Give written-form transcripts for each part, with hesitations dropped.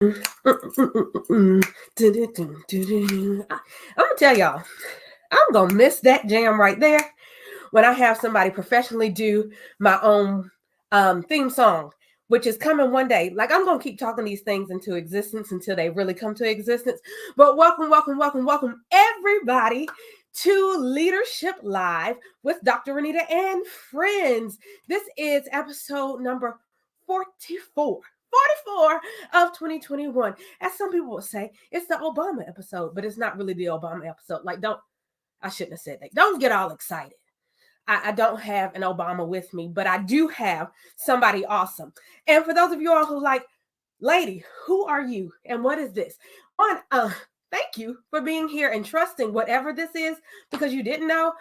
I'm gonna tell y'all, I'm gonna miss that jam right there when I have somebody professionally do my own theme song, which is coming one day. Like, I'm gonna keep talking these things into existence until they really come to existence. But welcome, everybody to Leadership Live with Dr. Renita and friends. This is episode number 44. 44 of 2021. As some people would say, it's the Obama episode, but it's not really the Obama episode. Like, I shouldn't have said that. Don't get all excited. I don't have an Obama with me, but I do have somebody awesome. And for those of you all who like, lady, who are you and what is this? Thank you for being here and trusting whatever this is because you didn't know.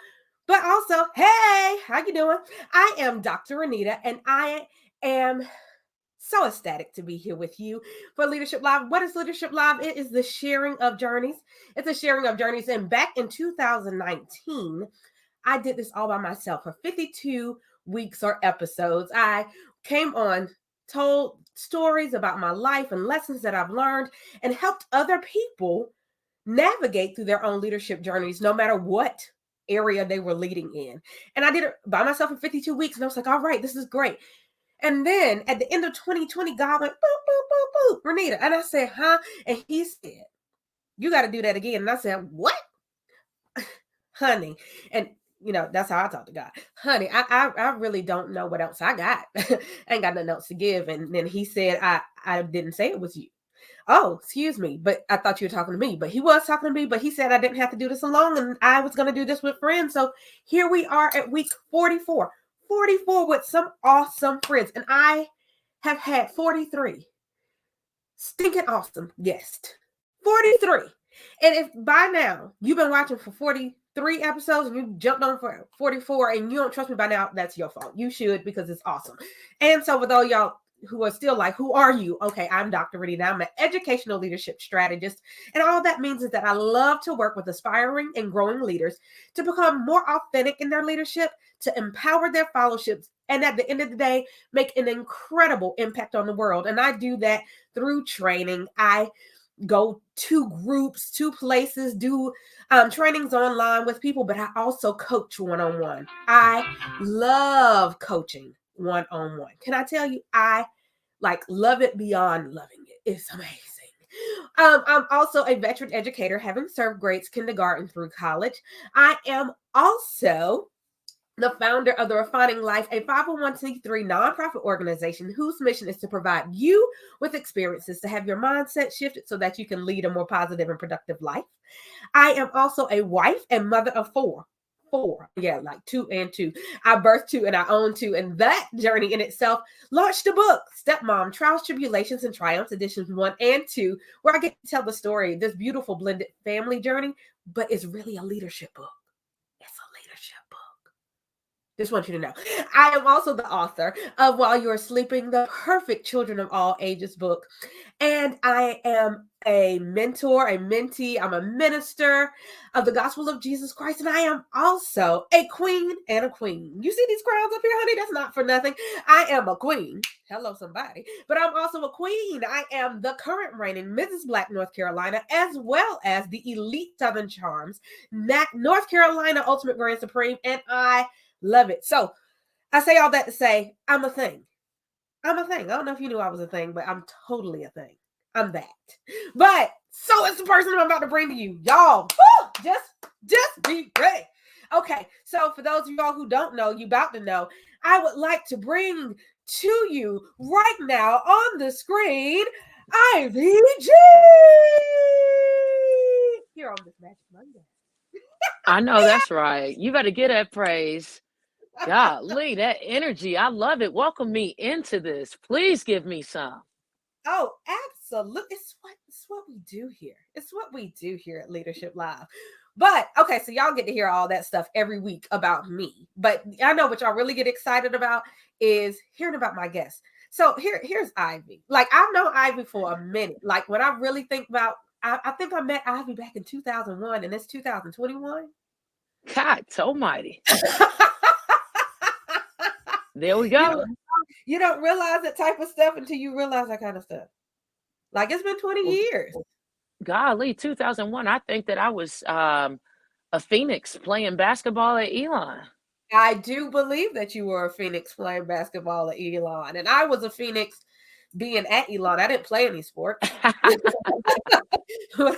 But also, hey, how you doing? I am Dr. Renita, and I am so ecstatic to be here with you for Leadership Live. What is Leadership Live? It is the sharing of journeys. It's a sharing of journeys. And back in 2019, I did this all by myself for 52 weeks or episodes. I came on, told stories about my life and lessons that I've learned, and helped other people navigate through their own leadership journeys, no matter what area they were leading in. And I did it by myself in 52 weeks. And I was like, all right, this is great. And then at the end of 2020, God went, boop, boop, boop, boop, Renita. And I said, huh? And he said, you got to do that again. And I said, what? Honey. And that's how I talk to God. Honey, I really don't know what else I got. I ain't got nothing else to give. And then he said, I didn't say it was you. Oh, excuse me. But I thought you were talking to me. But he was talking to me. But he said I didn't have to do this alone. And I was going to do this with friends. So here we are at week 44. 44 with some awesome friends. And I have had 43 stinking awesome guests. 43. And if by now you've been watching for 43 episodes and you jumped on for 44 and you don't trust me by now, that's your fault. You should, because it's awesome. And so with all y'all who are still like, who are you? Okay, I'm Dr. Renita. I'm an educational leadership strategist. And all that means is that I love to work with aspiring and growing leaders to become more authentic in their leadership, to empower their fellowships, and at the end of the day, make an incredible impact on the world. And I do that through training. I go to groups, to places, do trainings online with people, but I also coach one-on-one. I love coaching one-on-one. Can I tell you, I love it beyond loving it. It's amazing. I'm also a veteran educator, having served grades kindergarten through college. I am also the founder of The Refining Life, a 501c3 nonprofit organization whose mission is to provide you with experiences to have your mindset shifted so that you can lead a more positive and productive life. I am also a wife and mother of four. Yeah, like 2 and 2. I birthed 2 and I own 2. And that journey in itself launched a book, Stepmom, Trials, Tribulations, and Triumphs, editions 1 and 2, where I get to tell the story of this beautiful blended family journey, but it's really a leadership book. It's a leadership book. Just want you to know. I am also the author of While You Are Sleeping, the perfect Children of All Ages book. And I am a mentor, a mentee. I'm a minister of the gospel of Jesus Christ. And I am also a queen and a queen. You see these crowns up here, honey? That's not for nothing. I am a queen. Hello, somebody. But I'm also a queen. I am the current reigning Mrs. Black North Carolina, as well as the elite Southern Charms, North Carolina Ultimate Grand Supreme. And I love it. So I say all that to say, I'm a thing. I'm a thing. I don't know if you knew I was a thing, but I'm totally a thing. I'm that. But so is the person I'm about to bring to you. Y'all, woo, just be ready. Okay, so for those of y'all who don't know, you about to know, I would like to bring to you right now on the screen, Ivy G. Here on this Magic Monday. I know that's right. You better get that praise. Golly, that energy. I love it. Welcome me into this. Please give me some. Oh, absolutely. It's what we do here. It's what we do here at Leadership Live. But okay, so y'all get to hear all that stuff every week about me. But I know what y'all really get excited about is hearing about my guests. So here's Ivy. Like, I've known Ivy for a minute. Like, when I really think about, I think I met Ivy back in 2001, and it's 2021. God almighty. There we go. You don't realize that type of stuff until you realize that kind of stuff. Like it's been 20 Well, years. golly, 2001. I think that I was a Phoenix playing basketball at Elon. I do believe that you were a Phoenix playing basketball at Elon, and I was a Phoenix being at Elon. I didn't play any sports, but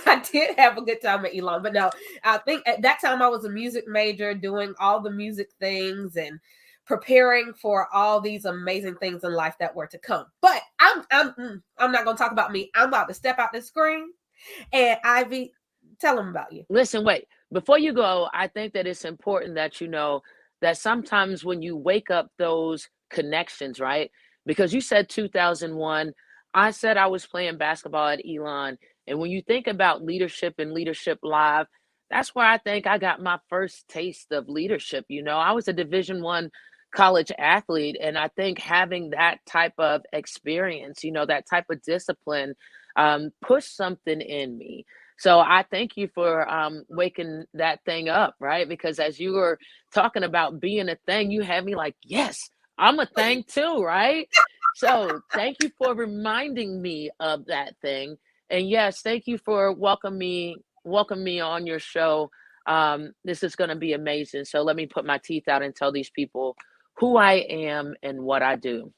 I did have a good time at Elon. But no, I think at that time I was a music major, doing all the music things and preparing for all these amazing things in life that were to come. But I'm not going to talk about me. I'm about to step out the screen. And Ivy, tell them about you. Listen, wait. Before you go, I think that it's important that you know that sometimes when you wake up those connections, right? Because you said 2001, I said I was playing basketball at Elon. And when you think about leadership and leadership live, that's where I think I got my first taste of leadership. You know, I was a Division 1 college athlete, and I think having that type of experience, you know, that type of discipline, pushed something in me. So I thank you for waking that thing up, right? Because as you were talking about being a thing, you had me like, yes, I'm a thing too, right? So thank you for reminding me of that thing. And yes, thank you for welcome me on your show. This is going to be amazing. So let me put my teeth out and tell these people who I am and what I do.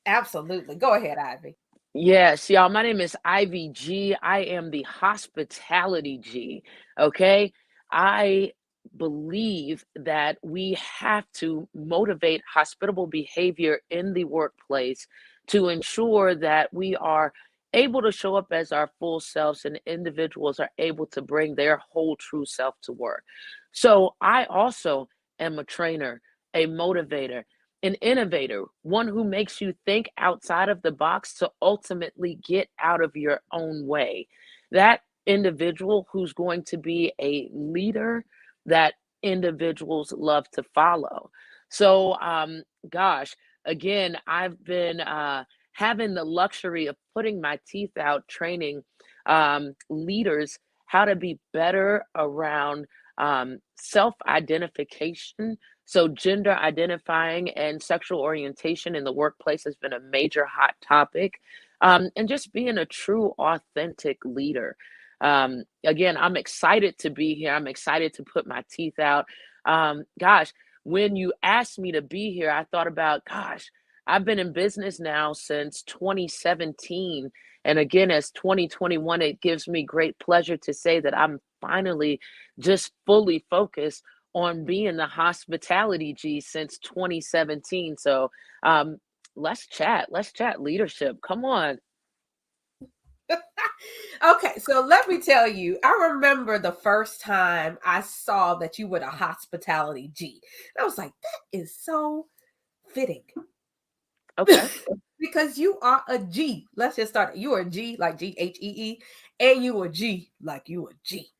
Absolutely. Go ahead, Ivy. Yes, y'all. My name is Ivy G. I am the hospitality G. Okay. I believe that we have to motivate hospitable behavior in the workplace to ensure that we are able to show up as our full selves and individuals are able to bring their whole true self to work. So I also am a trainer, a motivator, an innovator, one who makes you think outside of the box to ultimately get out of your own way. That individual who's going to be a leader that individuals love to follow. So, gosh, again, I've been having the luxury of putting my teeth out training leaders how to be better around self identification, so, gender identifying and sexual orientation in the workplace has been a major hot topic. And just being a true, authentic leader. Again, I'm excited to be here. I'm excited to put my teeth out. Gosh, when you asked me to be here, I thought about, gosh, I've been in business now since 2017. And again, as 2021, it gives me great pleasure to say that I'm finally just fully focused on being the hospitality G since 2017. So let's chat. Let's chat leadership. Come on. Okay, so let me tell you, I remember the first time I saw that you were the hospitality G. And I was like, that is so fitting. Okay. Because you are a G. Let's just start. You are a G, like Ghee, and you are G, like you are G.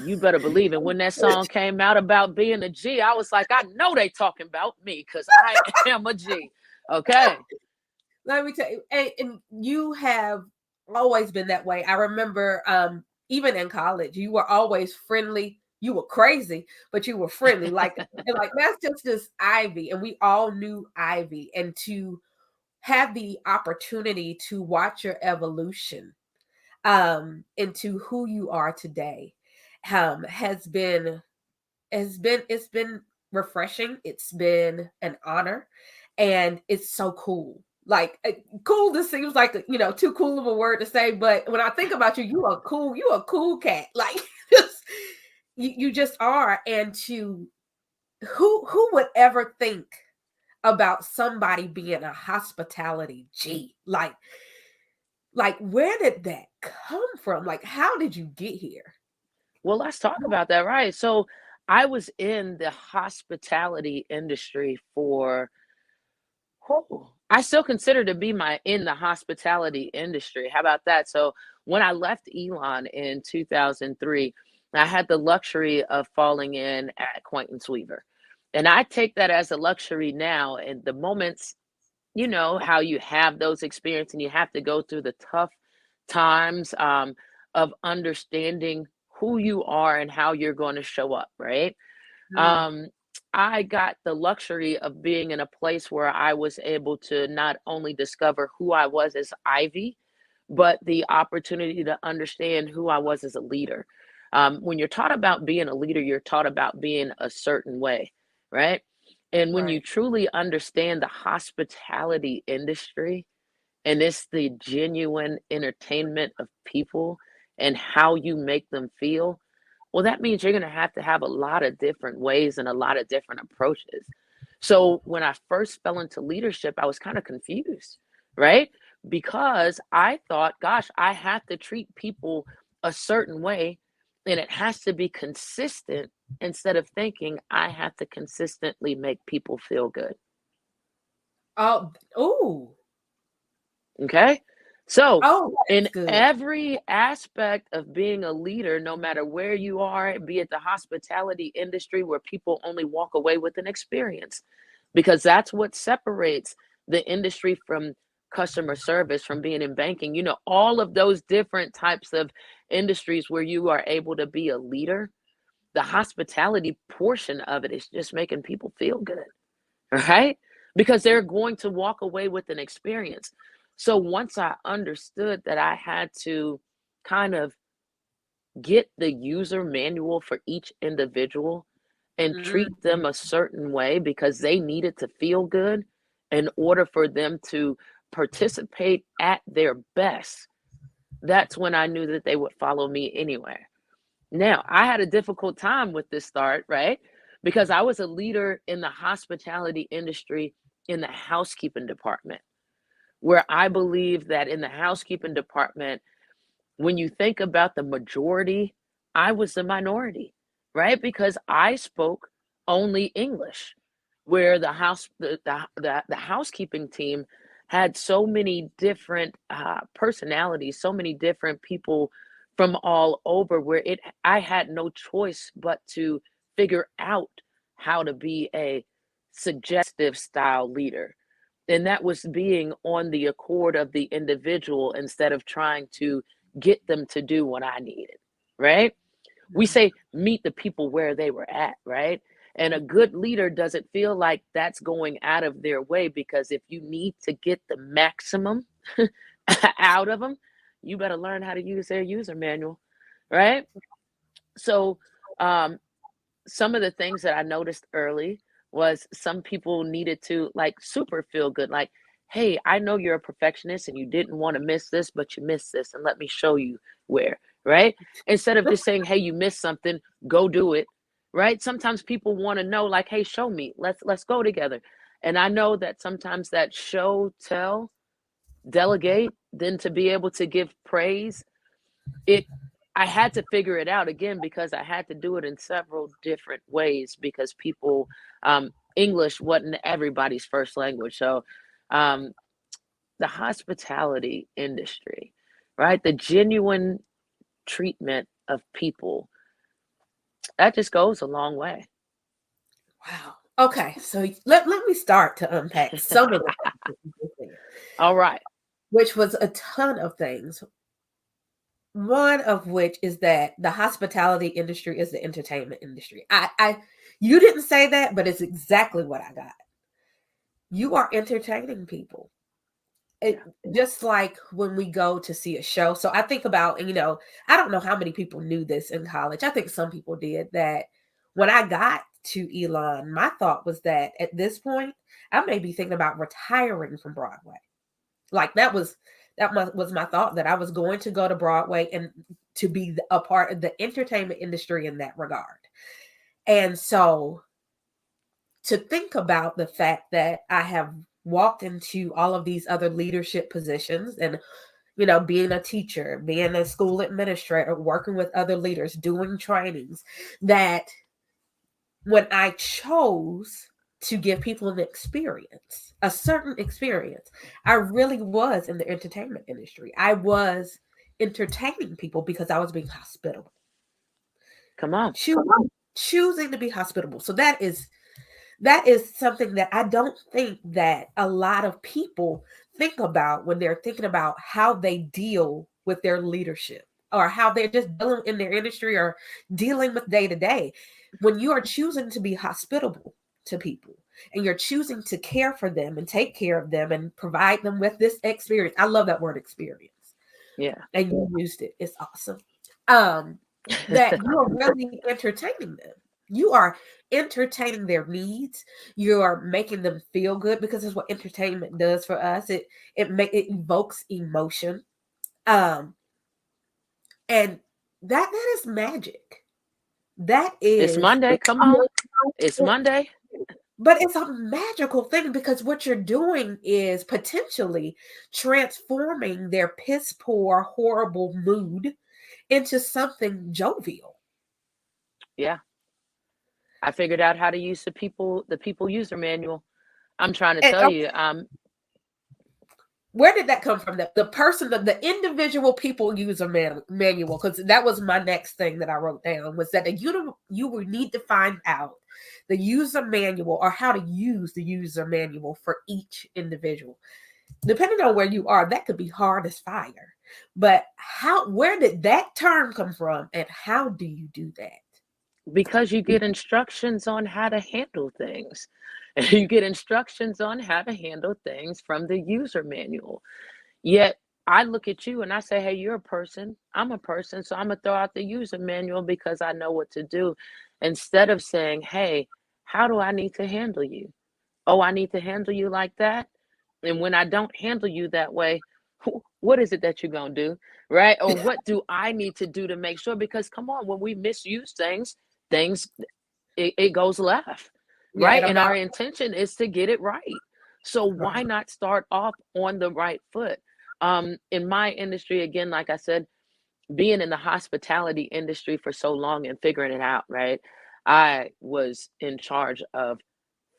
You better believe it. When that song came out about being a G, I was like, I know they talking about me because I am a G. Okay. Let me tell you, and you have always been that way. I remember, even in college, you were always friendly. You were crazy, but you were friendly. Like, and like that's just Ivy, and we all knew Ivy, and to have the opportunity to watch your evolution into who you are today it's been refreshing. It's been an honor, and it's so cool. Like cool just seems like too cool of a word to say, but when I think about you, you a cool cat. Like just you just are. And to who would ever think about somebody being a hospitality G? Like where did that come from? Like how did you get here? Well, let's talk about that. Right. So I was in the hospitality industry for, I still consider to be my in the hospitality industry. How about that? So when I left Elon in 2003, I had the luxury of falling in at Quaintance Weaver. And I take that as a luxury now. And the moments, you know, how you have those experiences and you have to go through the tough times of understanding who you are and how you're going to show up, right? Mm, um, I got the luxury of being in a place where I was able to not only discover who I was as Ivy, but the opportunity to understand who I was as a leader. When you're taught about being a leader, you're taught about being a certain way, right? And when you Right. truly understand the hospitality industry, and it's the genuine entertainment of people and how you make them feel, well, that means you're going to have a lot of different ways and a lot of different approaches. So when I first fell into leadership, I was kind of confused, right? Because I thought, gosh, I have to treat people a certain way and it has to be consistent, instead of thinking I have to consistently make people feel good. Oh, Okay. So, oh, that is in good. every aspect of being a leader, no matter where you are, be it the hospitality industry where people only walk away with an experience, because that's what separates the industry from customer service, from being in banking, all of those different types of industries where you are able to be a leader. The hospitality portion of it is just making people feel good, right? Because they're going to walk away with an experience. So once I understood that I had to kind of get the user manual for each individual and treat Mm, them a certain way because they needed to feel good in order for them to participate at their best, that's when I knew that they would follow me anywhere. Now, I had a difficult time with this start, right? Because I was a leader in the hospitality industry in the housekeeping department, where I believe that in the housekeeping department, when you think about the majority, I was the minority, right? Because I spoke only English, where the housekeeping team had so many different personalities, so many different people from all over, where it I had no choice but to figure out how to be a suggestive style leader. And that was being on the accord of the individual instead of trying to get them to do what I needed, right? We mm, say meet the people where they were at, right? And a good leader doesn't feel like that's going out of their way, because if you need to get the maximum out of them, you better learn how to use their user manual, right? So, um, some of the things that I noticed early was some people needed to like super feel good. Like, hey, I know you're a perfectionist and you didn't want to miss this, but you missed this, and let me show you where, right? Instead of just saying, hey, you missed something, go do it, right? Sometimes people want to know, like, hey, show me, let's go together. And I know that sometimes that show, tell, delegate, then to be able to give praise, it I had to figure it out again because I had to do it in several different ways, because people English wasn't everybody's first language. So um the hospitality industry, right? The genuine treatment of people, that just goes a long way. wow. Okay, so let me start to unpack some of the things that you just said, All right. which was a ton of things. One of which is that the hospitality industry is the entertainment industry. You didn't say that, but it's exactly what I got. You are entertaining people. It Yeah. just like when we go to see a show. So I think about, and I don't know how many people knew this in college. I think some people did that. When I got to Elon, my thought was that at this point, I may be thinking about retiring from Broadway. Like was my thought, that I was going to go to Broadway and to be a part of the entertainment industry in that regard. And so to think about the fact that I have walked into all of these other leadership positions, and being a teacher, being a school administrator, working with other leaders, doing trainings, that when I chose to give people an experience, a certain experience, I really was in the entertainment industry. I was entertaining people because I was being hospitable, Come on. choosing to be hospitable. So that is something that I don't think that a lot of people think about when they're thinking about how they deal with their leadership, or how they're just dealing in their industry, or dealing with day to day. When you are choosing to be hospitable to people, and you're choosing to care for them and take care of them and provide them with this experience. I love that word, experience. Yeah. and you used it. It's awesome. That you're really entertaining them. You are entertaining their needs. You are making them feel good because that's what entertainment does for us. It evokes emotion. Um, and that is magic. That It's is, Monday. Come on. It's Monday. but it's a magical thing because what you're doing is potentially transforming their piss poor, horrible mood into something jovial. Yeah. I figured out how to use the people user manual. I'm trying to And tell you, where did that come from? The person, the individual people user manual, because that was my next thing that I wrote down was that you will need to find out the user manual or how to use the user manual for each individual. Depending on where you are, that could be hard as fire. But where did that term come from, and how do you do that? because you get instructions on how to handle things. You get instructions on how to handle things from the user manual. Yet I look at you and I say, hey, you're a person. I'm a person. So I'm going to throw out the user manual because I know what to do. Instead of saying, hey, how do I need to handle you? Oh, I need to handle you like that. And when I don't handle you that way, what is it that you're going to do? Right? Or what do I need to do to make sure? Because come on, when we misuse things, it goes left. Yeah, Right? and I'm And not. our intention is to get it right. So why Right. not start off on the right foot? In my industry, again, like I said, being in the hospitality industry for so long and figuring it out, right? I was in charge of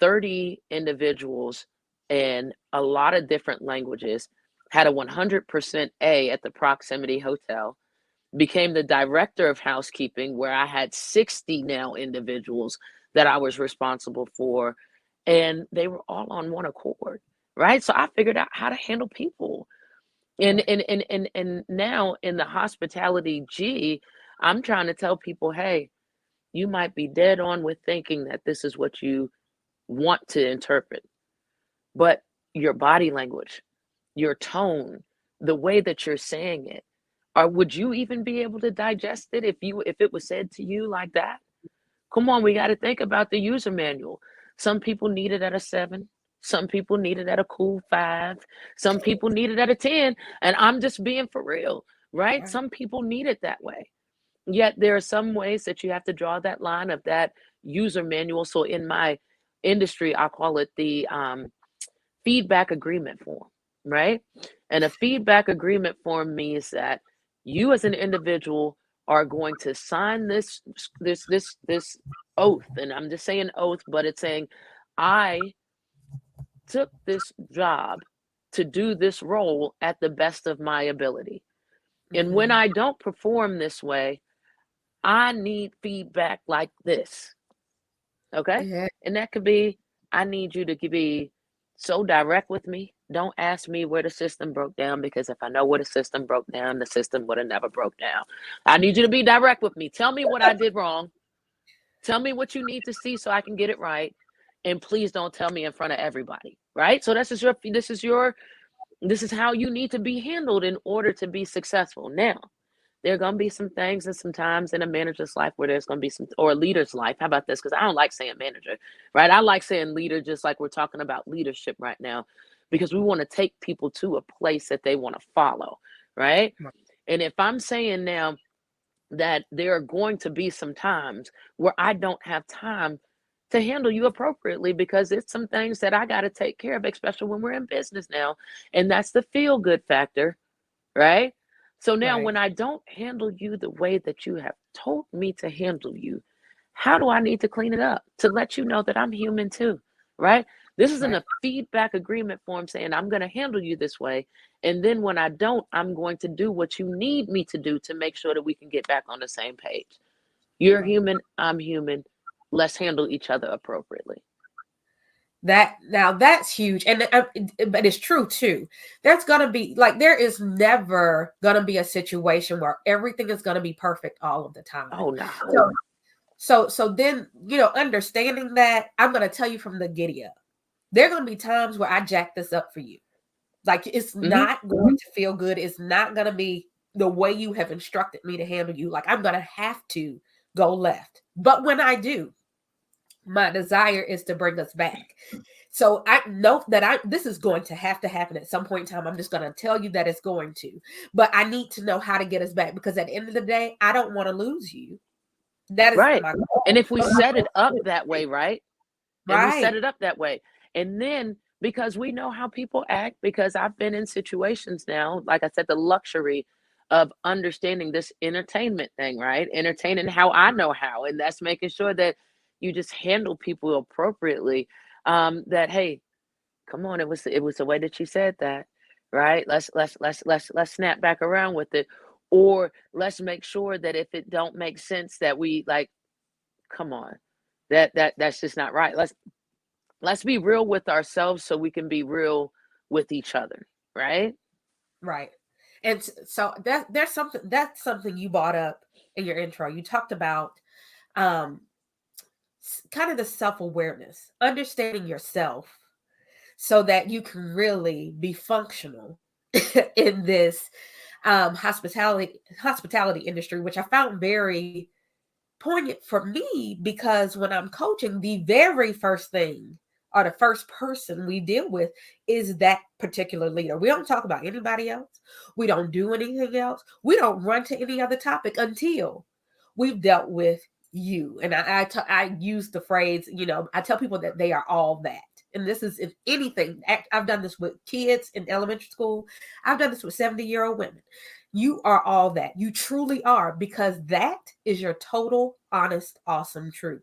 30 individuals in a lot of different languages, had a 100% A at the Proximity Hotel, became the director of housekeeping, where I had 60 now individuals that I was responsible for, and they were all on one accord, right? So I figured out how to handle people. And Right. and now in the hospitality G, I'm trying to tell people, hey, you might be dead on with thinking that this is what you want to interpret, but your body language, your tone, the way that you're saying it, or would you even be able to digest it if it was said to you like that? Come on, we got to think about the user manual. Some people need it at a 7. Some people need it at a cool 5. Some people need it at a 10. And I'm just being for real, right? Right. Some people need it that way. Yet there are some ways that you have to draw that line of that user manual. So in my industry, I call it the feedback agreement form, right? And a feedback agreement form means that you as an individual are going to sign this oath. And I'm just saying oath, but it's saying I took this job to do this role at the best of my ability. And when Mm-hmm. I don't perform this way, I need feedback like this. Okay? Yeah. And that could be, I need you to be so direct with me. Don't ask me where the system broke down, because if I know where the system broke down, the system would have never broke down. I need you to be direct with me. Tell me what I did wrong. Tell me what you need to see so I can get it right. And please don't tell me in front of everybody. Right? So this is how you need to be handled in order to be successful. Now, there are going to be some things and some times in a manager's life where there's going to be some, or a leader's life. How about this? Because I don't like saying manager, right? I like saying leader, just like we're talking about leadership right now, because we want to take people to a place that they want to follow, right? Right. And if I'm saying now that there are going to be some times where I don't have time to handle you appropriately, because it's some things that I got to take care of, especially when we're in business now. And that's the feel good factor, right? So now Right. when I don't handle you the way that you have told me to handle you, how do I need to clean it up to let you know that I'm human too, right? This isn't Right. a feedback agreement form saying I'm going to handle you this way. And then when I don't, I'm going to do what you need me to do to make sure that we can get back on the same page. You're Right. human, I'm human. Let's handle each other appropriately. That's huge, and but it's true too. There's gonna be like there is never gonna be a situation where everything is gonna be perfect all of the time. Oh, no. So then understanding that, I'm gonna tell you from the giddy up. There are gonna be times where I jack this up for you. Like, it's Mhm. not going to feel good. It's not going to be the way you have instructed me to handle you. Like, I'm going to have to go left. But when I do, my desire is to bring us back. So I know that this is going to happen at some point in time. I'm just going to tell you that it's going to. But I need to know how to get us back, because at the end of the day, I don't want to lose you. That is not Right. my And goal. if we set it up that way, right? And we set Right. it up that way. And then because we know how people act, because I've been in situations now, like I said, the luxury of understanding this entertainment thing, right? Entertaining how I know how. And that's making sure that you just handle people appropriately. That hey, come on, it was the way that you said that, right? Let's snap back around with it. Or let's make sure that if it don't make sense that we like, come on. That's just not right. Let's be real with ourselves so we can be real with each other, right? Right. And so that's something you brought up in your intro. You talked about um kind of the self-awareness, understanding yourself so that you can really be functional in this hospitality industry, which I found very poignant for me, because when I'm coaching, the very first thing, or the first person we deal with, is that particular leader. We don't talk about anybody else. We don't do anything else. We don't run to any other topic until we've dealt with you. And I use the phrase, I tell people that they are all that. And this is, if anything, I've done this with kids in elementary school. I've done this with 70-year-old women. You are all that. You truly are, because that is your total, honest, awesome truth.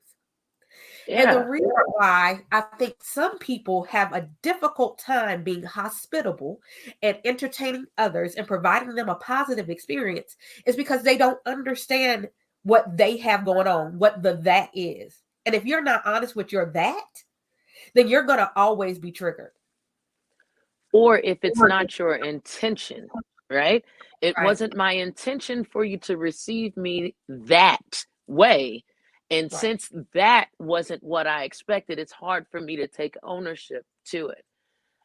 And the Yeah. reason why I think some people have a difficult time being hospitable and entertaining others and providing them a positive experience is because they don't understand what they have going on, what the that is. And if you're not honest with your that, then you're going to always be triggered. Or if it's not your intention, right? It Right, wasn't my intention for you to receive me that way. And right, since that wasn't what I expected, it's hard for me to take ownership to it.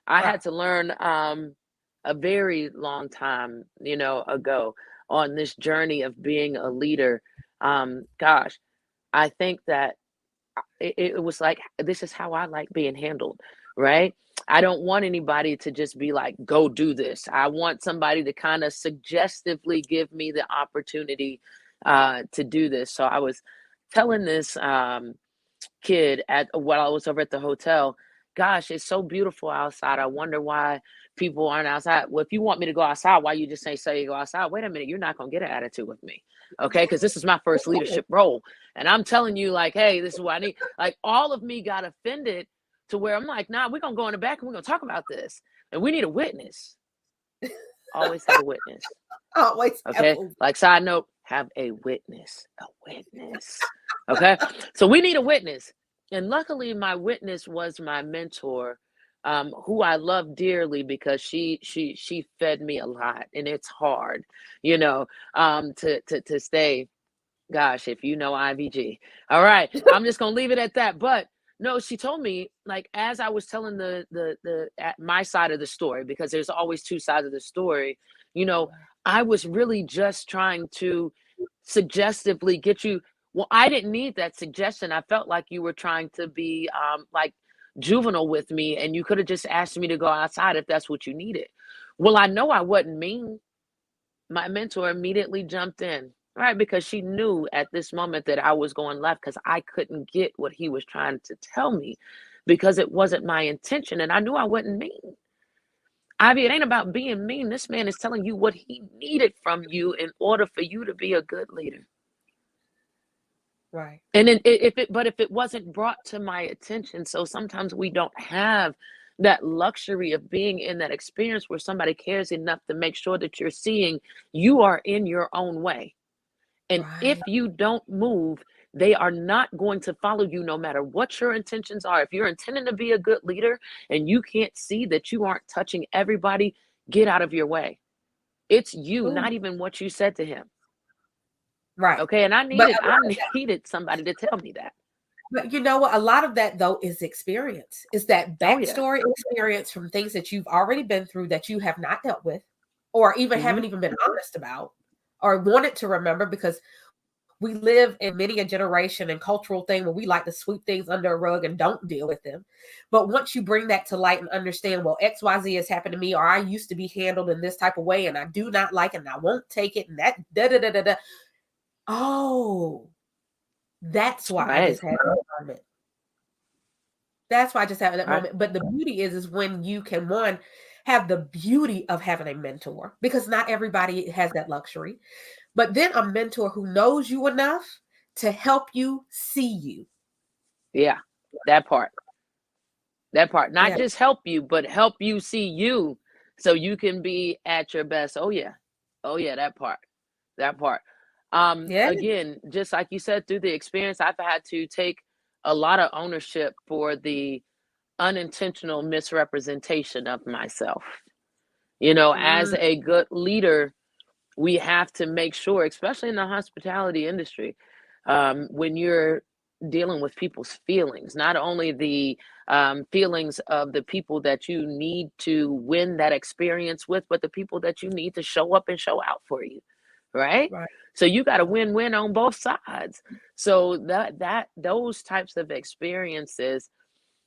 I right, had to learn a very long time, ago on this journey of being a leader. Gosh, I think that it was like, this is how I like being handled, right? I don't want anybody to just be like, go do this. I want somebody to kind of suggestively give me the opportunity to do this. So I was telling this kid at while I was over at the hotel, gosh, it's so beautiful outside. I wonder why people aren't outside. Well, if you want me to go outside, why you just say you go outside? Wait a minute, you're not gonna get an attitude with me. Okay, because this is my first leadership role. And I'm telling you, like, hey, this is what I need. Like all of me got offended to where I'm like, nah, we're gonna go in the back and we're gonna talk about this. And we need a witness. Always have a witness. always have Okay. Like side note, have a witness. A witness. Okay. So we need a witness. And luckily my witness was my mentor, who I love dearly because she fed me a lot, and it's hard, to stay. Gosh, if you know IVG. All right. I'm just gonna leave it at that. But no, she told me, like, as I was telling the at my side of the story, because there's always two sides of the story, you know, I was really just trying to suggestively get you. Well, I didn't need that suggestion. I felt like you were trying to be like juvenile with me, and you could have just asked me to go outside if that's what you needed. Well, I know I wasn't mean. My mentor immediately jumped in, right? Because she knew at this moment that I was going left because I couldn't get what he was trying to tell me because it wasn't my intention. And I knew I wasn't mean. Ivy, it ain't about being mean. This man is telling you what he needed from you in order for you to be a good leader. right. And then but if it wasn't brought to my attention, so sometimes we don't have that luxury of being in that experience where somebody cares enough to make sure that you're seeing you are in your own way. And if Right. you don't move, they are not going to follow you no matter what your intentions are. If you're intending to be a good leader and you can't see that you aren't touching everybody, get out of your way. It's you, Ooh, not even what you said to him. right. Okay. And I But needed I needed somebody to tell me that. But you know what? A lot of that though is experience. It's that Oh yeah. backstory experience from things that you've already been through that you have not dealt with, or even Hmm. haven't even been honest about, or wanted to remember because we live in many a generation and cultural thing where we like to sweep things under a rug and don't deal with them. But once you bring that to light and understand, well, XYZ has happened to me, or I used to be handled in this type of way and I do not like it and I won't take it, and that da da da da da. Oh, that's why I Right. just had that moment. That's why I just had that Right. moment. But the beauty is when you can, one, have the beauty of having a mentor, because not everybody has that luxury. But then a mentor who knows you enough to help you see you. Yeah. That part. That part. Not Yeah. just help you, but help you see you so you can be at your best. Oh yeah. Oh yeah, that part. That part. Yeah. Again, just like you said, through the experience, I've had to take a lot of ownership for the unintentional misrepresentation of myself. As Mm, a good leader, we have to make sure, especially in the hospitality industry, when you're dealing with people's feelings, not only the feelings of the people that you need to win that experience with, but the people that you need to show up and show out for you, right? right. So you got to win-win on both sides. So those types of experiences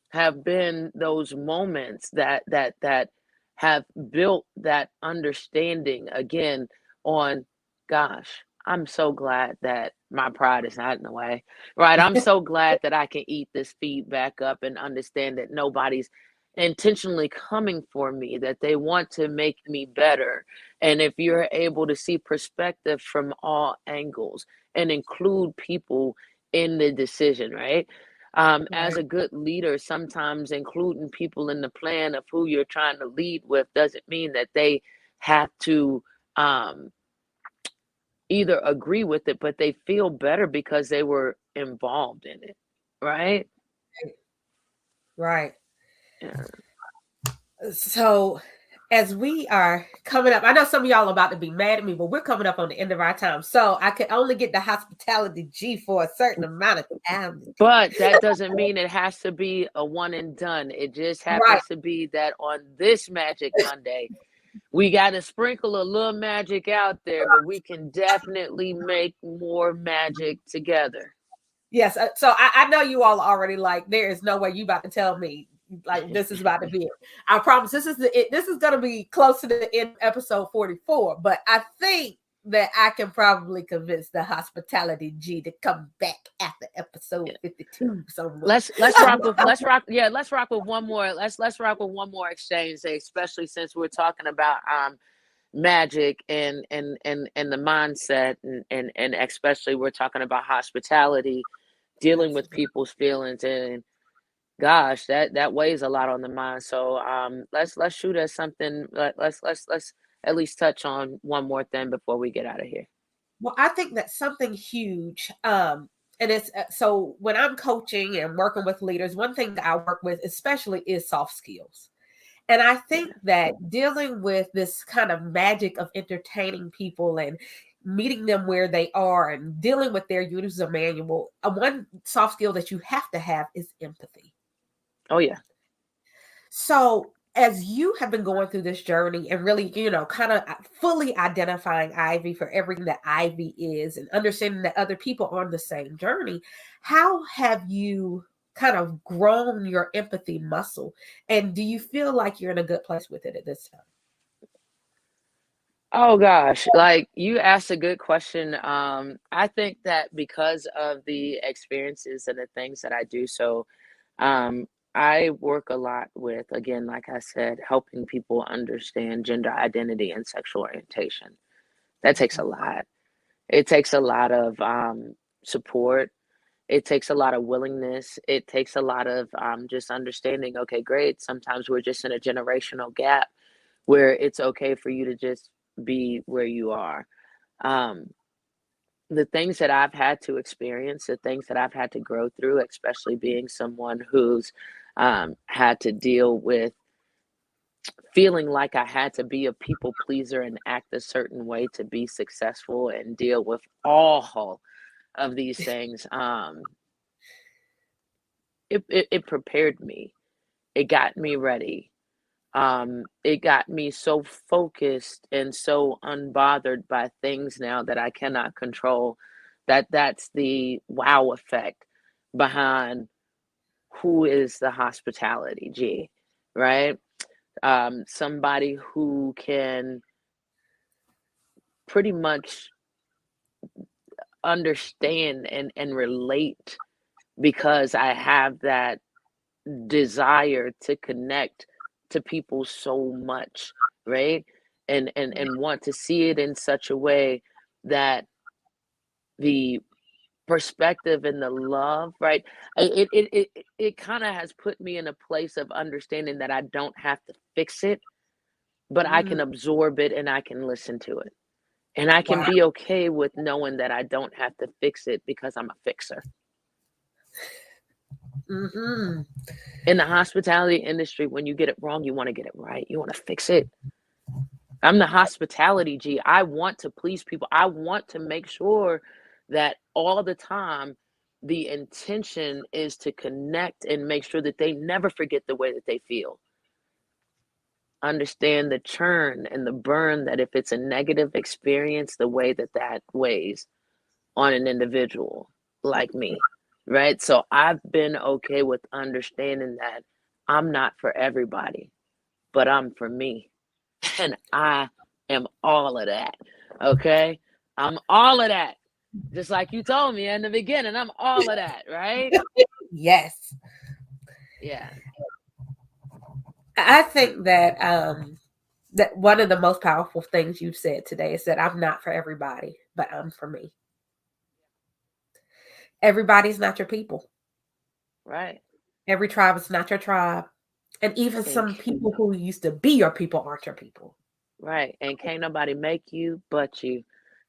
have been those moments that have built that understanding again on, gosh, I'm so glad that my pride is not in the way, right? I'm so glad that I can eat this feedback up and understand that nobody's intentionally coming for me, that they want to make me better. And if you're able to see perspective from all angles and include people in the decision, right? As Right. a good leader, sometimes including people in the plan of who you're trying to lead with doesn't mean that they have to um, either agree with it, but they feel better because they were involved in it, right? Right. Yeah. So as we are coming up, I know some of y'all are about to be mad at me, but we're coming up on the end of our time. So I could only get the hospitality G for a certain amount of time. But that doesn't mean it has to be a one and done. It just Right. happens to be that on this Magic Monday, we got to sprinkle a little magic out there, but we can definitely make more magic together. Yes. So I know you all are already like, there is no way you about to tell me like this is about to be it. I promise this is gonna be close to the end of episode 44, but I think that I can probably convince the hospitality G to come back after episode 52 somewhere. Let's rock with one more. Let's rock with one more exchange, especially since we're talking about magic and the mindset and especially we're talking about hospitality, dealing with Absolutely. people's feelings, and gosh, that weighs a lot on the mind. So let's shoot at something. Let's at least touch on one more thing before we get out of here. Well, I think that's something huge. And it's so when I'm coaching and working with leaders, one thing that I work with especially is soft skills. And I think Yeah. that dealing with this kind of magic of entertaining people and meeting them where they are and dealing with their user manual, one soft skill that you have to have is empathy. Oh yeah. So, as you have been going through this journey and really, kind of fully identifying Ivy for everything that Ivy is and understanding that other people are on the same journey, how have you kind of grown your empathy muscle? And do you feel like you're in a good place with it at this time? Oh gosh, like you asked a good question. I think that because of the experiences and the things that I do, so um, I work a lot with, again, like I said, helping people understand gender identity and sexual orientation. That takes a Okay. lot. It takes a lot of support. It takes a lot of willingness. It takes a lot of just understanding, okay, great. Sometimes we're just in a generational gap where it's okay for you to just be where you are. Um, the things that I've had to experience, the things that I've had to grow through, especially being someone who's had to deal with feeling like I had to be a people pleaser and act a certain way to be successful and deal with all of these things. it prepared me. It got me ready. It got me so focused and so unbothered by things now that I cannot control. That's the wow effect behind who is the hospitality G, right? Somebody who can pretty much understand and relate because I have that desire to connect to people so much, right? And want to see it in such a way that the perspective and the love, right? It kind of has put me in a place of understanding that I don't have to fix it, but I Mm, can absorb it and I can listen to it. And I can wow. be okay with knowing that I don't have to fix it because I'm a fixer. Hmm. In the hospitality industry, when you get it wrong, you want to get it right. You want to fix it. I'm the hospitality G. I want to please people. I want to make sure that all the time the intention is to connect and make sure that they never forget the way that they feel. Understand the churn and the burn that if it's a negative experience, the way that that weighs on an individual like me, right? So I've been okay with understanding that I'm not for everybody, but I'm for me. And I am all of that. Okay. I'm all of that. Just like you told me in the beginning, I'm all of that, right? Yes. Yeah. I think that one of the most powerful things you've said today is that I'm not for everybody, but I'm for me. Everybody's not your people. Right. Every tribe is not your tribe. And even And some people who used to be your people aren't your people. right. And can't nobody make you but you.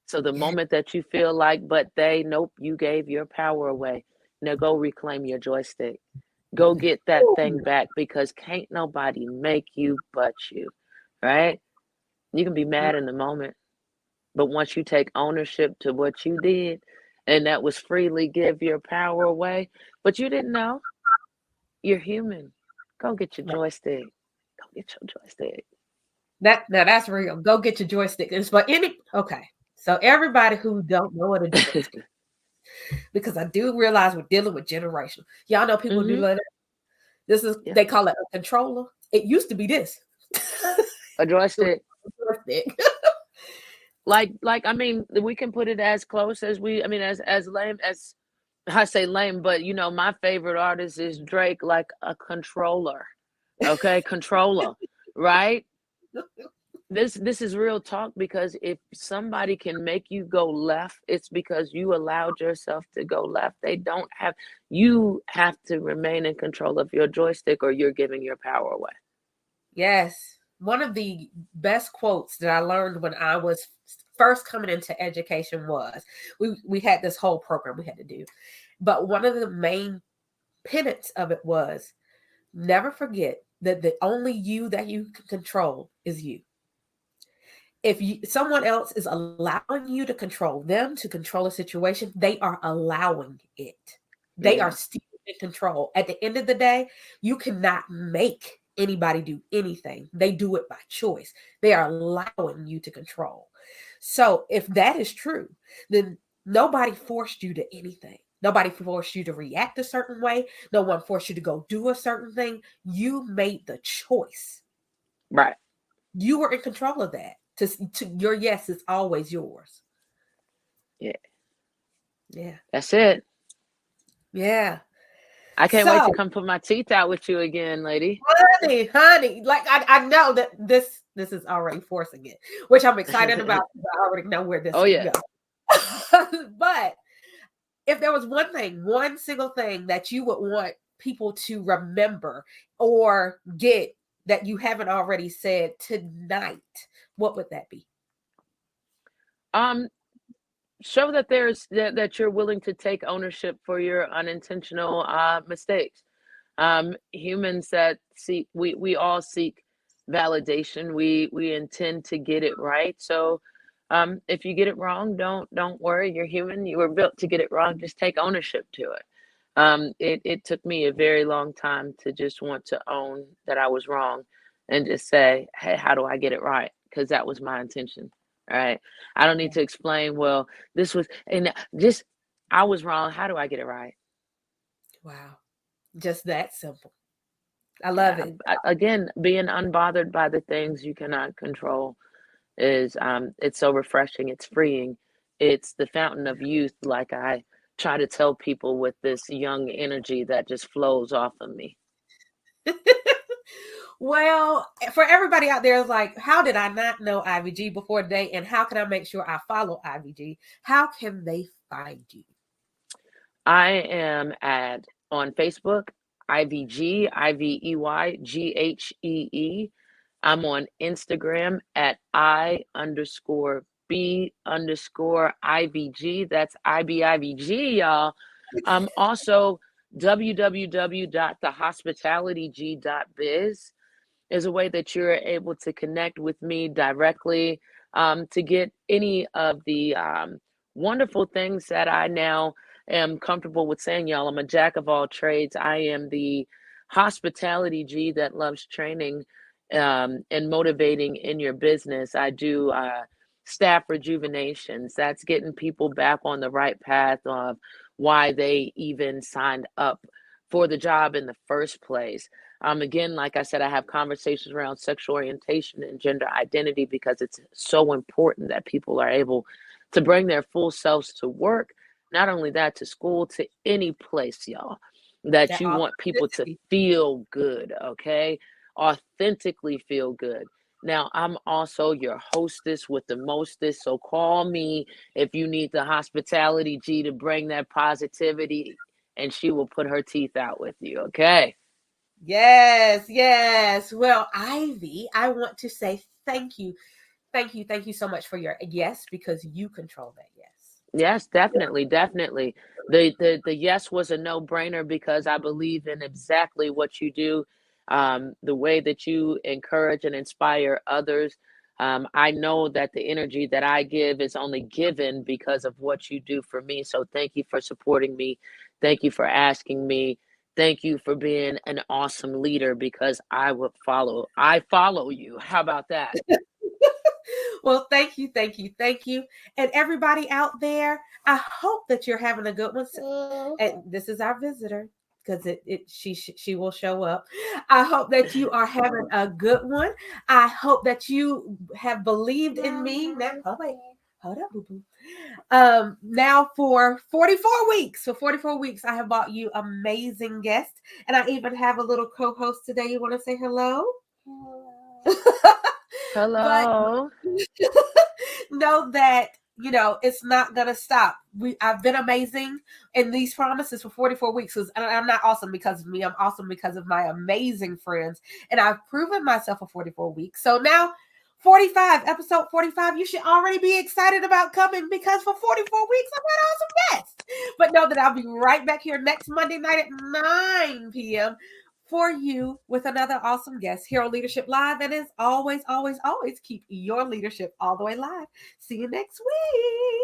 So the Yeah. moment that you feel like, but they, nope, you gave your power away. Now go reclaim your joystick. Go get that thing back because can't nobody make you but you. Right? You can be mad in the moment, but once you take ownership to what you did, and that was freely give your power away, but you didn't know, you're human. Go get your joystick. Go get your joystick. That now that's real. Go get your joystick. It's for any okay. So everybody who don't know what a joystick, because I do realize we're dealing with generation. Y'all know people do Mm-hmm. like that. This is Yeah. they call it a controller. It used to be this. A It was joystick. a joystick. Like I mean, we can put it as close as we I mean as lame as I say lame, but you know, my favorite artist is Drake, like a controller. Okay, controller, right? This is real talk because if somebody can make you go left, it's because you allowed yourself to go left. They don't have you have to remain in control of your joystick or you're giving your power away. Yes. One of the best quotes that I learned when I was first coming into education was we had this whole program we had to do. But one of the main tenets of it was never forget that the only you that you can control is you. If you, someone else is allowing you to control them, to control a situation, they are allowing it. They are Yeah, still in control. At the end of the day, you cannot make anybody do anything. They do it by choice. They are allowing you to control. So if that is true, then nobody forced you to anything. Nobody forced you to react a certain way. No one forced you to go do a certain thing. You made the choice. right. You were in control of that. To your yes is always yours. Yeah, Yeah. that's it. Yeah. I can't wait to So, come put my teeth out with you again, lady. honey, like I know that this is already forcing it, which I'm excited about because I already know where this Oh can yeah. go. But if there was one thing, one single thing that you would want people to remember or get that you haven't already said tonight, what would that be? Um, show that that you're willing to take ownership for your unintentional mistakes. Humans that seek we all seek validation. We intend to get it right. So if you get it wrong, don't worry. You're human. You were built to get it wrong. Just take ownership to it. It took me a very long time to just want to own that I was wrong and just say, "Hey, how do I get it right?" Because that was my intention, right? I don't need Yeah. to explain, well, this was and just I was wrong. How do I get it right? Wow. Just that simple. I love Yeah. it. Again, being unbothered by the things you cannot control is it's so refreshing, it's freeing. It's the fountain of youth, like I try to tell people with this young energy that just flows off of me. Well, for everybody out there, is like, how did I not know Ivy G before today? And how can I make sure I follow Ivy G? How can they find you? I am at on Facebook, IVG, IVEYGHEE. I'm on Instagram at I_B_IVG. That's IBIVG, y'all. I'm also www.thehospitalitygee.biz is a way that you're able to connect with me directly, to get any of the wonderful things that I now am comfortable with saying, y'all. I'm a jack of all trades. I am the hospitality G that loves training and motivating in your business. I do staff rejuvenations. That's getting people back on the right path of why they even signed up for the job in the first place. Again, like I said, I have conversations around sexual orientation and gender identity because it's so important that people are able to bring their full selves to work. Not only that, to school, to any place, y'all, that That you want people to authenticity. feel good, okay? Authentically feel good. Now, I'm also your hostess with the mostest, so call me if you need the hospitality G to bring that positivity, and she will put her teeth out with you, okay? Yes, yes. Well, Ivy, I want to say thank you. Thank you so much for your yes, because you control that yes. Yes, definitely, definitely. The yes was a no-brainer because I believe in exactly what you do, the way that you encourage and inspire others. I know that the energy that I give is only given because of what you do for me. So thank you for supporting me. Thank you for asking me. Thank you for being an awesome leader because I would follow. I follow you. How about that? Well, thank you, thank you, thank you. And everybody out there, I hope that you're having a good one. And this is our visitor because she will show up. I hope that you are having a good one. I hope that you have believed in me. Now, oh wait, hold up, boo boo. Now for 44 weeks, for 44 weeks, I have brought you amazing guests, and I even have a little co-host today. You want to say hello? But Hello. know that it's not gonna stop. I've been amazing in these promises for 44 weeks. And I'm not awesome because of me. I'm awesome because of my amazing friends, and I've proven myself for 44 weeks. So now 45, episode 45, you should already be excited about coming, because for 44 weeks I've had awesome guests. But know that I'll be right back here next Monday night at 9 p.m. for you with another awesome guest here on Leadership Live. And as always, always, always keep your leadership all the way live. See you next week.